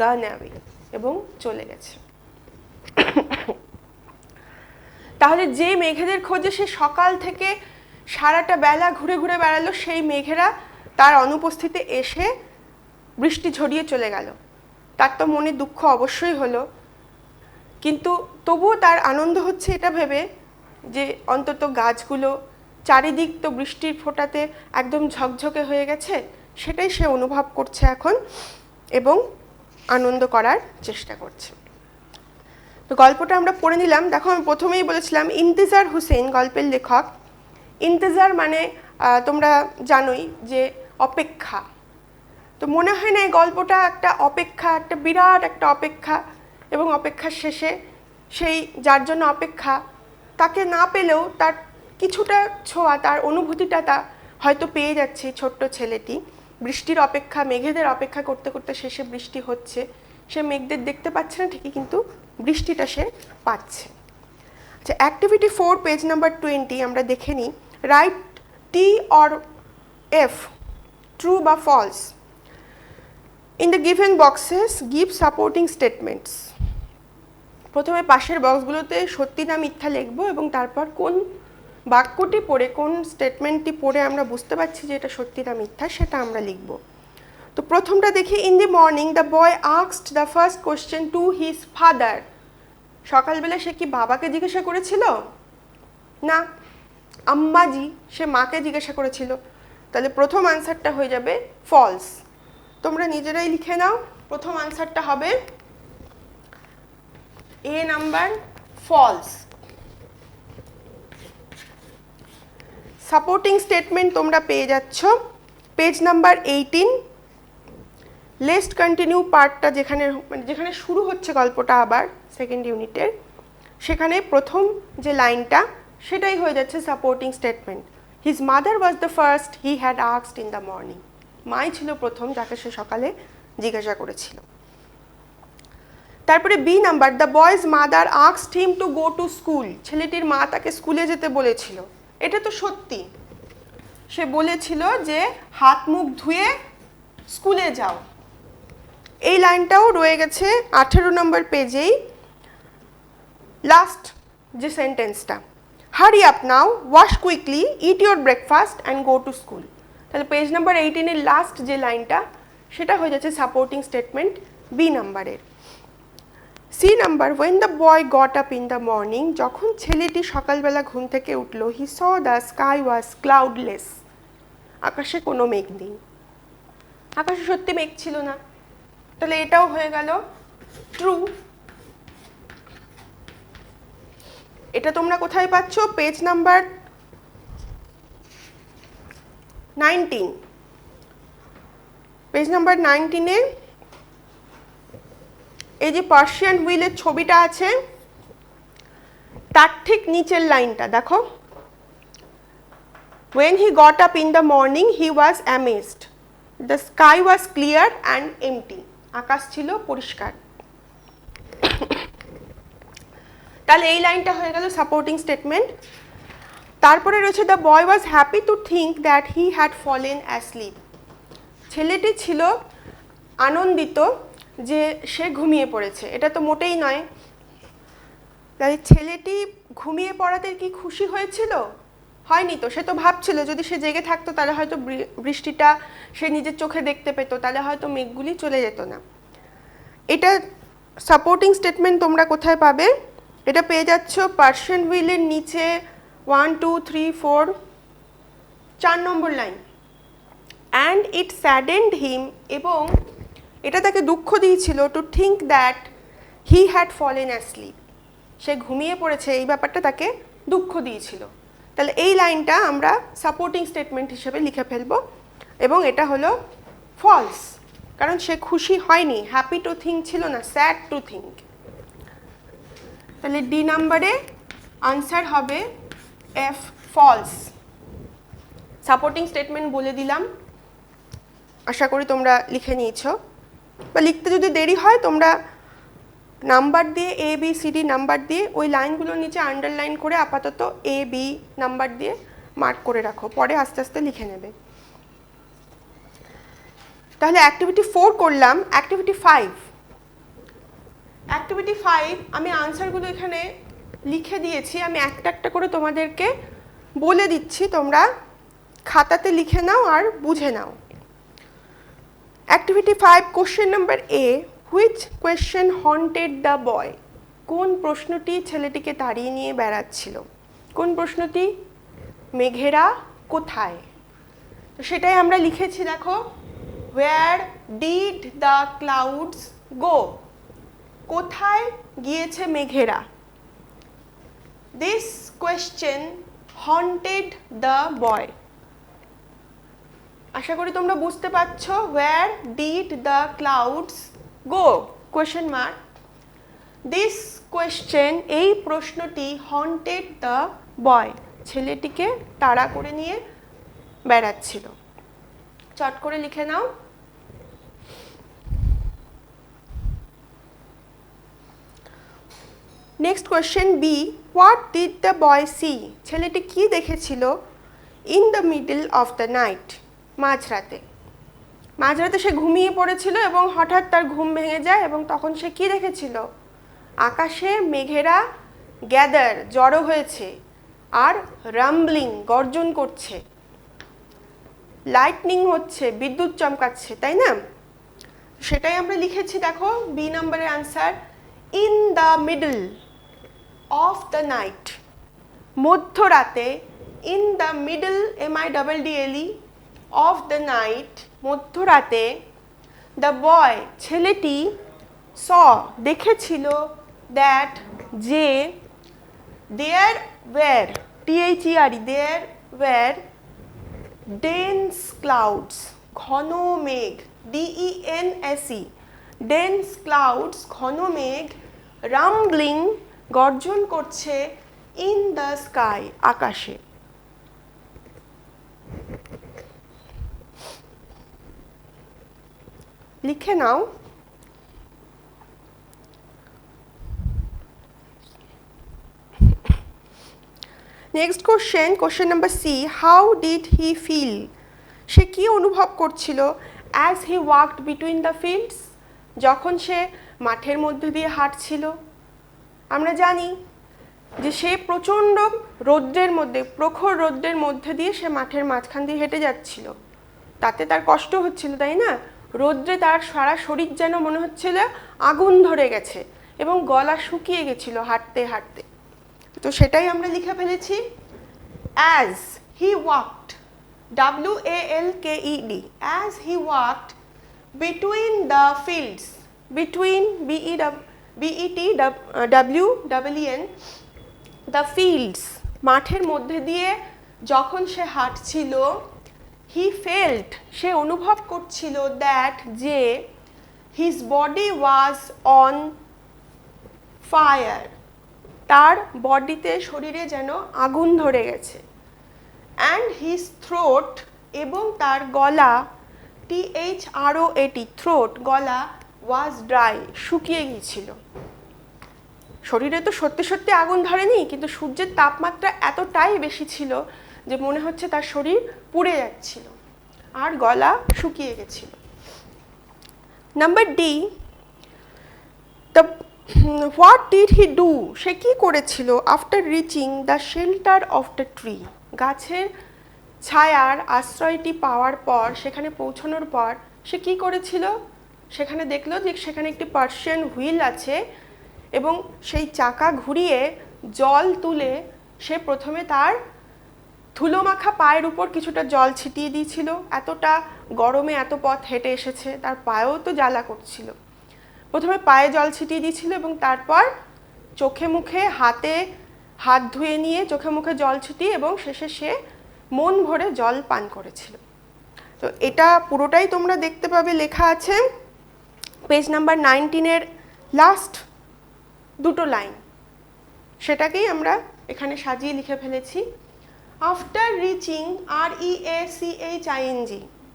গান অ্যাওয়ে, এবং চলে গেছে। তাহলে যে মেঘেদের খোঁজে সে সকাল থেকে সারাটা বেলা ঘুরে ঘুরে বেড়ালো, সেই মেঘেরা তার অনুপস্থিতিতে এসে বৃষ্টি ঝরিয়ে চলে গেল। তার তো মনে দুঃখ অবশ্যই হলো, কিন্তু তবুও তার আনন্দ হচ্ছে এটা ভেবে যে অন্তত গাছগুলো চারিদিক তো বৃষ্টির ফোঁটাতে একদম ঝকঝকে হয়ে গেছে, সেটাই সে অনুভব করছে এখন এবং আনন্দ করার চেষ্টা করছে। তো গল্পটা আমরা পড়ে নিলাম। দেখো, আমি প্রথমেই বলেছিলাম ইন্তেজার হুসেন গল্পের লেখক। ইন্তেজার মানে তোমরা জানোই যে অপেক্ষা। তো মনে হয় না এই গল্পটা একটা অপেক্ষা, একটা বিরাট একটা অপেক্ষা, এবং অপেক্ষার শেষে সেই যার জন্য অপেক্ষা তাকে না পেলেও তার কিছুটা ছোঁয়া, তার অনুভূতিটা তা হয়তো পেয়ে যাচ্ছে ছোট্ট ছেলেটি। বৃষ্টির অপেক্ষা, মেঘেদের অপেক্ষা করতে করতে শেষে বৃষ্টি হচ্ছে। সে মেঘদের দেখতে পাচ্ছে না ঠিকই, কিন্তু বৃষ্টিটা সে পাচ্ছে। আচ্ছা, অ্যাক্টিভিটি 4 পেজ নাম্বার 20 আমরা দেখে নিই। Write T or F, true বা false. In the given boxes give supporting statements. প্রথমে পাশের বক্সগুলোতে সত্যি না মিথ্যা লিখব, এবং তারপর কোন বাক্যটি পড়ে, কোন স্টেটমেন্টটি পড়ে আমরা বুঝতে পারছি যে এটা সত্যি না মিথ্যা, সেটা আমরা লিখব। তো প্রথমটা দেখি, in the morning the boy asked the first question to his father. সকালবেলা সে কি বাবাকে জিজ্ঞাসা করেছিল? না, আম্মাজি, সে মাকে জিজ্ঞাসা করেছিল। তাহলে প্রথম আনসারটা হয়ে যাবে ফলস। তোমরা নিজেরাই লিখে নাও, প্রথম আনসারটা হবে এ নাম্বার, ফলস। সাপোর্টিং স্টেটমেন্ট তোমরা পেয়ে যাচ্ছ পেজ নাম্বার 18। লেস্ট কন্টিনিউ পার্টটা যেখানে শুরু হচ্ছে গল্পটা আবার সেকেন্ড ইউনিটের, সেখানে প্রথম যে লাইনটা সেটাই হয়ে যাচ্ছে supporting statement. His mother was the first he had asked in the morning. মাই ছিল প্রথম যাকে সে সকালে জিজ্ঞাসা করেছিল। তারপরে B number, the boy's mother asked him to go to school. ছেলেটির মা তাকে স্কুলে যেতে বলেছিল। এটা তো সত্যি, সে বলেছিল যে হাত মুখ ধুয়ে স্কুলে যাও। এই লাইনটাও রয়ে গেছে 18 নম্বর পেজেই, লাস্ট যে সেন্টেন্সটা, hurry up now, wash quickly, eat your breakfast and go to school. তাহলে পেজ নাম্বার 18 এর লাস্ট যে লাইনটা সেটা হয়ে যাচ্ছে সাপোর্টিং স্টেটমেন্ট বি নাম্বারের। C number, when the boy got up in the morning, যখন ছেলেটি সকালবেলা ঘুম থেকে উঠলো, হি স দ্য স্কাই ওয়াজ ক্লাউডলেস, আকাশে কোনো মেঘ নেই। আকাশে সত্যি মেঘ ছিল না, তাহলে এটাও হয়ে গেল ট্রু। এটা তোমরা কোথায় পাচ্ছ? Page number 19। পেজ নাম্বার 19-এ এই যে পার্সিয়ান হুইলের ছবিটা আছে তার ঠিক নিচের লাইনটা দেখো, when he got up in the morning he was amazed, the sky was clear and empty, আকাশ ছিল পরিষ্কার। তাহলে এই লাইনটা হয়ে গেল সাপোর্টিং স্টেটমেন্ট। তারপরে রয়েছে the boy was happy to think that he had fallen asleep. ছেলেটি ছিল আনন্দিত যে সে ঘুমিয়ে পড়েছে। এটা তো মোটেই নয়। তাই ছেলেটি ঘুমিয়ে পড়াতে কি খুশি হয়েছিল? হয়নি তো। সে তো ভাবছিল যদি সে জেগে থাকতো তাহলে হয়তো বৃষ্টিটা সে নিজের চোখে দেখতে পেত, তাহলে হয়তো মেঘগুলি চলে যেত না। এটা সাপোর্টিং স্টেটমেন্ট তোমরা কোথায় পাবে? এটা পেয়ে যাচ্ছ পার্সিয়ান হুইলের নিচে 1 2 3 4 4 নম্বর লাইন। অ্যান্ড ইট স্যাডেন্ড হিম, এবং এটা তাকে দুঃখ দিয়েছিল to think that he had fallen asleep, সে ঘুমিয়ে পড়েছে এই ব্যাপারটা তাকে দুঃখ দিয়েছিল। তাহলে এই লাইনটা আমরা সাপোর্টিং স্টেটমেন্ট হিসেবে লিখে ফেলবো এবং এটা হলো ফলস, কারণ সে খুশি হয়নি, হ্যাপি টু থিঙ্ক ছিল না, স্যাড টু থিঙ্ক। তাহলে ডি নাম্বারে আনসার হবে এফ, ফলস। সাপোর্টিং স্টেটমেন্ট বলে দিলাম, আশা করি তোমরা লিখে নিয়েছো, বা লিখতে যদি দেরি হয় তোমরা নাম্বার দিয়ে A B C D number দিয়ে ওই লাইনগুলোর নিচে আন্ডারলাইন করে আপাতত এ বি নাম্বার দিয়ে মার্ক করে রাখো, পরে আস্তে আস্তে লিখে নেবে। তাহলে অ্যাক্টিভিটি 4 করলাম। অ্যাক্টিভিটি 5, অ্যাক্টিভিটি 5 আমি আনসারগুলো এখানে লিখে দিয়েছি, আমি একটা একটা করে তোমাদেরকে বলে দিচ্ছি, তোমরা খাতাতে লিখে নাও আর বুঝে নাও। Activity 5, question number A, which question haunted the boy? কোন প্রশ্নটি ছেলেটিকে তাড়িয়ে নিয়ে বেড়াচ্ছিল? কোন প্রশ্নটি? মেঘেরা কোথায়? তো সেটাই আমরা লিখেছি, দেখো, where did the clouds go? কোথায় গিয়েছে মেঘেরা? This question haunted the boy. আশা করি তোমরা বুঝতে পারছো, where did the clouds go, question mark. This question, এই প্রশ্নটি, হন্টেড দ্য বয়, ছেলেটিকে তাড়া করে নিয়ে বেড়াচ্ছিল। চট করে লিখে নাও। Next question B, what did the boy see? ছেলেটি কি দেখেছিল? In the middle of the night, মাঝরাতে। মাঝরাতে সে ঘুমিয়ে পড়েছিল এবং হঠাৎ তার ঘুম ভেঙে যায় এবং তখন সে কি দেখেছিল? আকাশে মেঘেরা গ্যাদার, জড়ো হয়েছে, আর রাম্বলিং, গর্জন করছে, লাইটনিং হচ্ছে, বিদ্যুৎ চমকাচ্ছে, তাই না? সেটাই আমরা লিখেছি, দেখো, বি নাম্বারের answer, in the middle of the night, মধ্যরাতে, in the middle, MIDDLE, of the night, মধ্যরাতে, দ্য বয়, ছেলেটি, স, দেখেছিল, দ্যাট, যে, there were, THERE, there were dense clouds, ঘন মেঘ, DENSE, ডেন্স ক্লাউডস, ঘন মেঘ, রাম্বলিং, গর্জন করছে, ইন দ্য স্কাই, আকাশে। লিখে নাও। Next question, question number C, how did he feel? সে কি অনুভব করছিল? As he walked between the fields, যখন সে মাঠের মধ্যে দিয়ে হাঁটছিল। আমরা জানি যে সে প্রচণ্ড রৌদ্রের মধ্যে, প্রখর রৌদ্রের মধ্যে দিয়ে সে মাঠের মাঝখান দিয়ে হেঁটে যাচ্ছিল, তাতে তার কষ্ট হচ্ছিল, তাই না? রৌদ্রে তার সারা শরীর যেন মনে হচ্ছিল আগুন ধরে গেছে এবং গলা শুকিয়ে গেছিল হাঁটতে হাঁটতে। তো সেটাই আমরা লিখে ফেলেছি, as he walked, WALKED, as he walked between the fields, between, BETWEEN, the fields, মাঠের মধ্যে দিয়ে যখন সে হাঁটছিল, হি ফেল্ট, সে অনুভব করছিল, দ্যাট, যে, his body was on fire, তার বডিতে, শরীরে যেন আগুন ধরে গেছে, অ্যান্ড হিজ থ্রোট, এবং তার গলা, THROAT, থ্রোট, গলা, ওয়াজ ড্রাই, শুকিয়ে গিয়েছিল। শরীরে তো সত্যি সত্যি আগুন ধরেনি, কিন্তু সূর্যের তাপমাত্রা এতটাই বেশি ছিল যে মনে হচ্ছে তার শরীর পুড়ে যাচ্ছিল আর গলা শুকিয়ে গেছিল। Number D, the, what did he do? সে কি করেছিল? After reaching the shelter of the tree, গাছের ছায়ার আশ্রয়টি পাওয়ার পর, সেখানে পৌঁছানোর পর সে কি করেছিল? সেখানে দেখলো যে সেখানে একটি পার্সিয়ান হুইল আছে এবং সেই চাকা ঘুরিয়ে জল তুলে সে প্রথমে তার ধুলো মাখা পায়ের উপর কিছুটা জল ছিটিয়ে দিয়েছিল। এতটা গরমে এত পথ হেঁটে এসেছে, তার পায়েও তো জ্বালা করছিল। প্রথমে পায়ে জল ছিটিয়ে দিয়েছিল এবং তারপর চোখে মুখে হাত ধুয়ে নিয়ে চোখে মুখে জল ছিটিয়ে এবং শেষে সে মন ভরে জল পান করেছিল। তো এটা পুরোটাই তোমরা দেখতে পাবে লেখা আছে পেজ নাম্বার 19-এর লাস্ট দুটো লাইন, সেটাকেই আমরা এখানে সাজিয়ে লিখে ফেলেছি। আফটার রিচিং REACHING,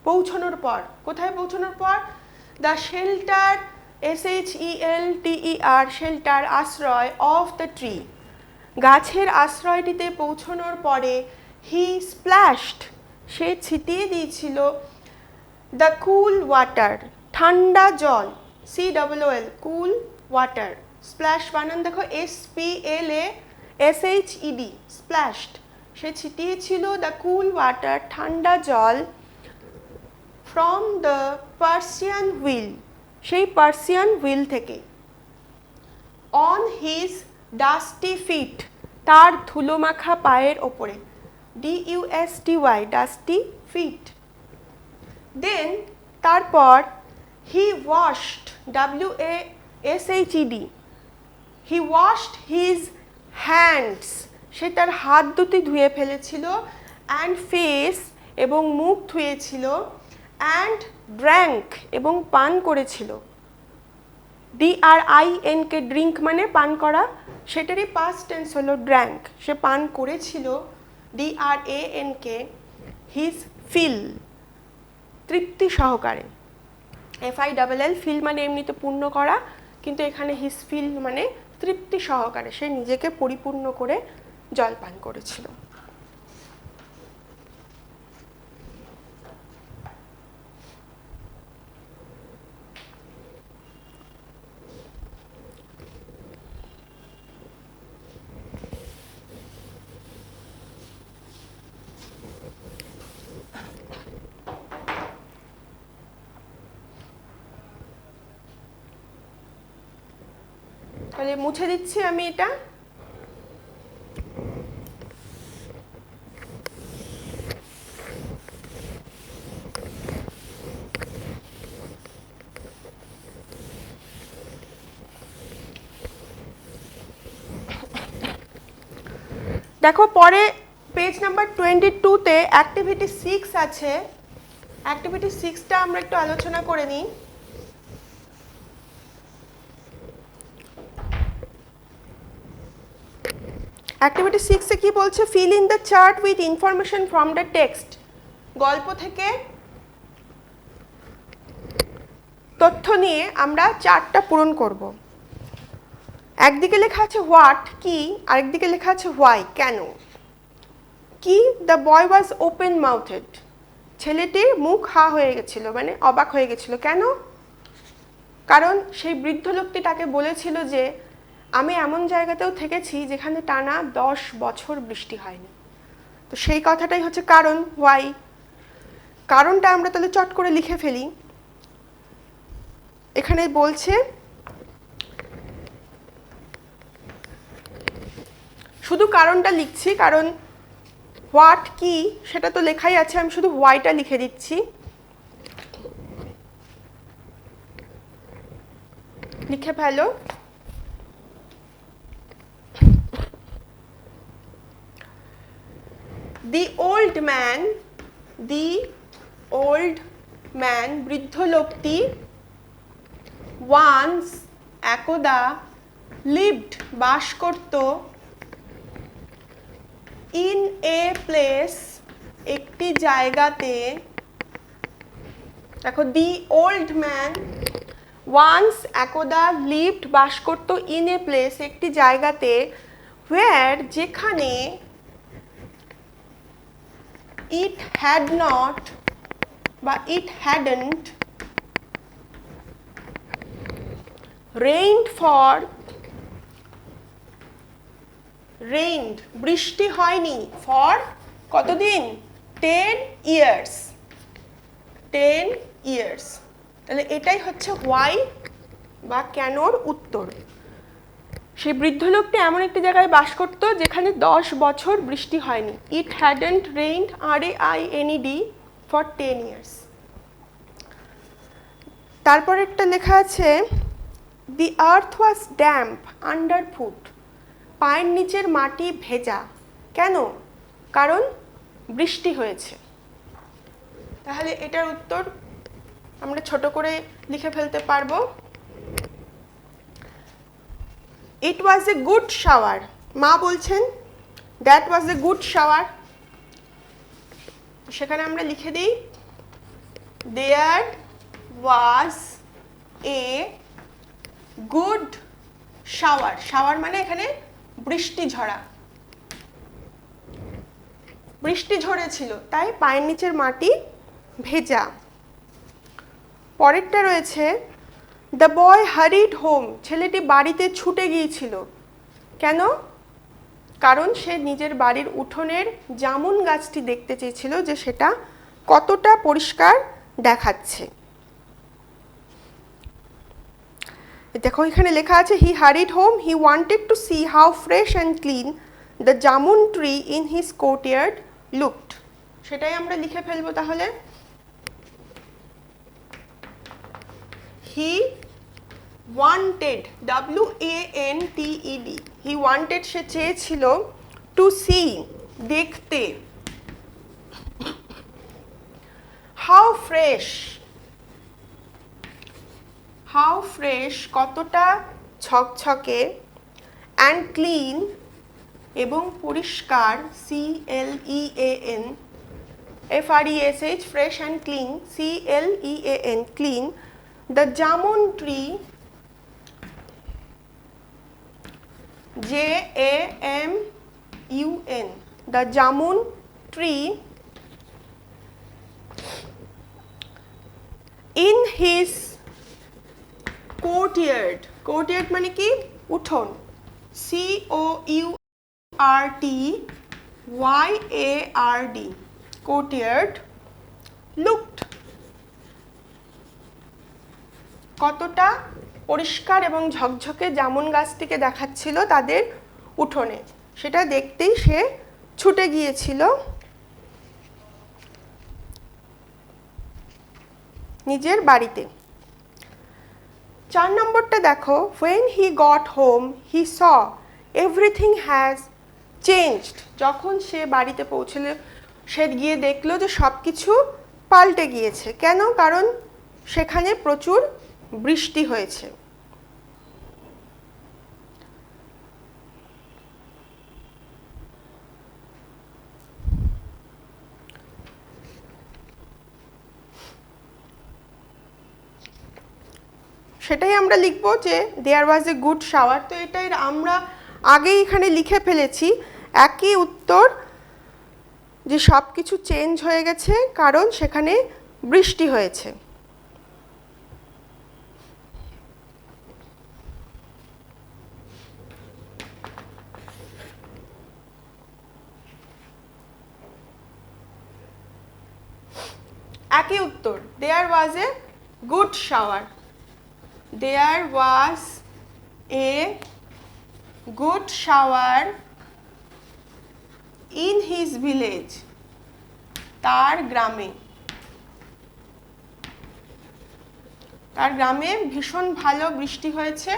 পৌঁছানোর পর, কোথায় পৌঁছানোর পর? দ্য শেল্টার SHELTER, শেল্টার আশ্রয়, অফ দ্য ট্রি, গাছের আশ্রয়টিতে পৌঁছানোর পরে হি স্প্ল্যাশড, সে ছিটিয়ে দিয়েছিল দ্য কুল ওয়াটার, ঠান্ডা জল, COOL, কুল ওয়াটার, স্প্ল্যাশ বানান দেখো SPLASHED, স্প্ল্যাশড, সে ছিটিয়েছিল দ্য কুল ওয়াটার, ঠান্ডা জল, ফ্রম দ্য পার্সিয়ান হুইল, সেই পার্সিয়ান হুইল থেকে, অন হিজ ডাস্টি ফিট, তার ধুলোমাখা পায়ের ওপরে, DUSTY, ডাস্টি ফিট। দেন তারপর he washed, WASHED, he washed his hands, সে তার হাত দুটি ধুয়ে ফেলেছিল, অ্যান্ড ফেস, এবং মুখ ধুয়েছিল, অ্যান্ড ড্র্যাঙ্ক, এবং পান করেছিল, DRINK, ড্রিঙ্ক মানে পান করা, সেটারই পাস্ট টেন্স হলো ড্র্যাঙ্ক, সে পান করেছিল, DRANK, হিজ ফিল, তৃপ্তি সহকারে, FILL, ফিল মানে এমনিতে পূর্ণ করা, কিন্তু এখানে হিজ ফিল মানে তৃপ্তি সহকারে, সে নিজেকে পরিপূর্ণ করে জল পান করেছিল। তাহলে মুছে দিচ্ছি আমি এটা। দেখো পরে পেজ নাম্বার 22-তে অ্যাক্টিভিটি 6 আছে, অ্যাক্টিভিটি 6টা আমরা একটু আলোচনা করে নিই। অ্যাক্টিভিটি 6-এ কি বলছে? Fill in the chart with information from the text, গল্প থেকে তথ্য নিয়ে আমরা চার্টটা পূরণ করব। একদিকে লেখা আছে হোয়াট, কি, আরেকদিকে লেখা আছে হোয়াই, কেন। কি? দ্য বয় ওয়াজ ওপেন মাউথেড, ছেলেটির মুখ হা হয়ে গেছিল, মানে অবাক হয়ে গেছিল। কেন? কারণ সেই বৃদ্ধ লোকটি তাকে বলেছিল যে আমি এমন জায়গাতেও থেকেছি যেখানে টানা 10 বছর বৃষ্টি হয়নি। তো সেই কথাটাই হচ্ছে কারণ, হোয়াই। কারণটা আমরা তাহলে চট করে লিখে ফেলি। এখানে বলছে, শুধু কারণটা লিখছি কারণ হোয়াট কি সেটা তো লেখাই আছে, আমি শুধু হোয়াইটা লিখে দিচ্ছি। লিখে ফেলো। দি ওল্ড ম্যান, বৃদ্ধ লোকটি, ওয়ান্স, একদা, লিভড, বাস করত, ইন এ প্লেস, একটি জায়গাতে। দেখো, দি ওল্ড ম্যান ওয়ান্স, একদা, লিভড, বাস করত, ইন এ প্লেস, একটি জায়গাতে, হোয়ার, যেখানে, ইট হ্যাড নট বা ইট হ্যাডন্ট রেইনড, বৃষ্টি হয়নি, ফর কতদিন? 10 years। তাহলে এটাই হচ্ছে হোয়াই বা কেনর উত্তর। সেই বৃদ্ধ লোকটি এমন একটি জায়গায় বাস করত যেখানে 10 বছর বৃষ্টি হয়নি। It hadn't rained, RAINED, for 10 years। তারপর একটা লেখা আছে the earth was damp under feet, পায়ের নিচের মাটি ভেজা, কেন? কারণ বৃষ্টি হয়েছে। তাহলে এটার উত্তর আমরা ছোট করে লিখে ফেলতে পারবো। ইট ওয়াজ এ গুড শাওয়ার, মা বলছেন that was a good shower, সেখানে আমরা লিখে দিই দেয়ার was a good shower. Shower মানে এখানে বৃষ্টি ঝরা, বৃষ্টি ঝরেছিল তাই পায়ের নিচের মাটি ভেজা। পরেরটা রয়েছে দ্য বয় হারিড হোম, ছেলেটি বাড়িতে ছুটে গিয়েছিল, কেন? কারণ সে নিজের বাড়ির উঠোনের জামুন গাছটি দেখতে চেয়েছিল যে সেটা কতটা পরিষ্কার দেখাচ্ছে। দেখো এখানে লেখা আছে he hurried home, he wanted to see how fresh and clean the jamun tree in his courtyard looked, সেটাই আমরা লিখে ফেলবো তাহলে। He wanted, WANTED, he wanted সে চেয়েছিল, টু সি দেখতে, হাউ ফ্রেশ, হাউ ফ্রেশ কতটা ছকছকে, অ্যান্ড ক্লিন এবং পরিষ্কার, CLEAN, FRESH, fresh and clean, CLEAN, clean, the jamun tree, JAMUN, the jamun tree, in his courtyard, courtyard মানে কি? উঠোন, COURTYARD, কোর্টইয়ার্ড, লুকড কতটা পরিষ্কার এবং ঝকঝকে জামুন গাছটিকে দেখাচ্ছিল তাদের উঠোনে, সেটা দেখতেই সে ছুটে গিয়েছিল নিজের বাড়িতে। 4 নম্বরটা দেখো, when he got home he saw everything has changed, যখন সে বাড়িতে পৌঁছলো সে গিয়ে দেখলো যে সব কিছু পাল্টে গিয়েছে, কেন? কারণ সেখানে প্রচুর বৃষ্টি হয়েছে। সেটাই আমরা লিখবো যে দেয়ার ওয়াজ এ গুড শাওয়ার। তো এটাই আমরা আগেই এখানে লিখে ফেলেছি একই উত্তর, যে সব কিছু চেঞ্জ হয়ে গেছে কারণ সেখানে বৃষ্টি হয়েছে। একই উত্তর, there was a good shower, there was a good shower in his village, তার গ্রামে, তার গ্রামে ভীষণ ভালো বৃষ্টি হয়েছে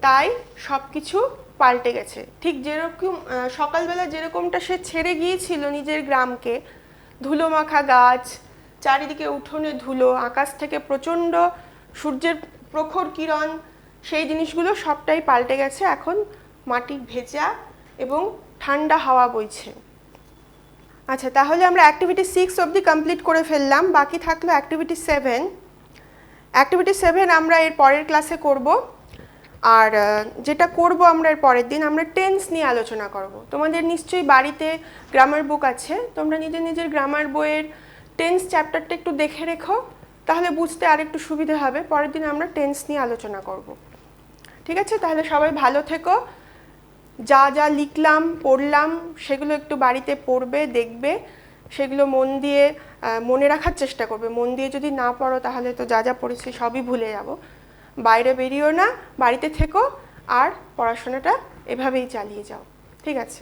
তাই সব কিছু পাল্টে গেছে। ঠিক যেরকম সকালবেলা যেরকমটা সে ছেড়ে গিয়েছিল নিজের গ্রামকে, ধুলো মাখা গাছ, চারিদিকে উঠোনে ধুলো, আকাশ থেকে প্রচণ্ড সূর্যের প্রখর কিরণ, সেই জিনিসগুলো সবটাই পাল্টে গেছে, এখন মাটি ভেজা এবং ঠান্ডা হাওয়া বইছে। আচ্ছা, তাহলে আমরা অ্যাক্টিভিটি 6 অবধি কমপ্লিট করে ফেললাম, বাকি থাকলো অ্যাক্টিভিটি 7। অ্যাক্টিভিটি 7 আমরা এর পরের ক্লাসে করব, আর যেটা করব আমরা এর পরের দিন আমরা টেন্স নিয়ে আলোচনা করব। তোমাদের নিশ্চয়ই বাড়িতে গ্রামার বুক আছে, তোমরা নিজের নিজের গ্রামার বইয়ের টেন্স চ্যাপ্টারটা একটু দেখে রেখো, তাহলে বুঝতে আর একটু সুবিধা হবে। পরের দিন আমরা টেন্স নিয়ে আলোচনা করব। ঠিক আছে, তাহলে সবাই ভালো থেকো। যা যা লিখলাম পড়লাম সেগুলো একটু বাড়িতে পড়বে, দেখবে, সেগুলো মন দিয়ে মনে রাখার চেষ্টা করবে। মন দিয়ে যদি না পড়ো তাহলে তো যা যা পড়েছি সবই ভুলে যাব। বাইরে বেরিও না, বাড়িতে থেকো আর পড়াশোনাটা এভাবেই চালিয়ে যাও। ঠিক আছে।